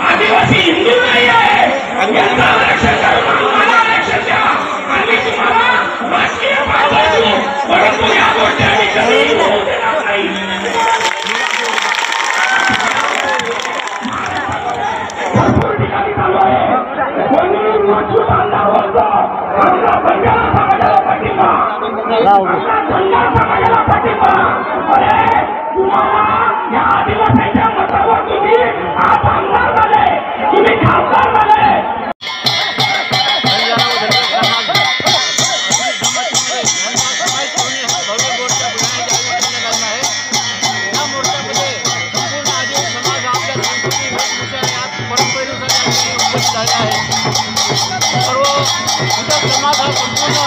आदिवासी हिंदू नाही आहे, आरक्षण मला आरक्षण द्या आणि तुम्हाला राजकीय फायदा देऊ, परंतु या गोष्टी आम्ही कधीही होऊ देणार नाही। भरपूर ठिकाणी चालू आहे, कोणी मजबूत आमदार होतो, आमचा बंजारा समाजाला पाठिंबा, धनगर समाजाला पाठिंबा। अरे तुम्हाला या आदिवासीच्या मतावर तुम्ही आज आमदार झाले, तुम्ही खासदार झाले। सर्व इतर समाज हा संपूर्ण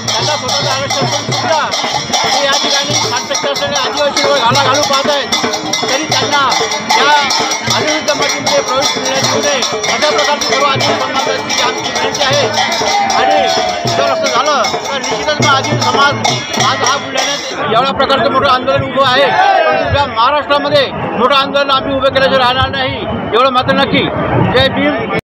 त्याचा स्वतःचा आरक्षण सुद्धा ते या ठिकाणी 60% असलेले आदिवासी लोक घालू पाहत आहेत, तरी त्यांना या अनुसूचित जमातीमध्ये प्रवेश मिळण्याची नये अशा प्रकारची सर्व आदिवासी समाजाची आमची विनंती आहे। आणि जर असं झालं तर निश्चितच आदिवासी समाज आज हा बुलढाण्यात एवढ्या प्रकारचं मोठं आंदोलन उभं आहे, परंतु या महाराष्ट्रामध्ये मोठं आंदोलन आम्ही उभं केल्याशिवाय राहणार नाही एवढं मात्र नक्की। जय भीम।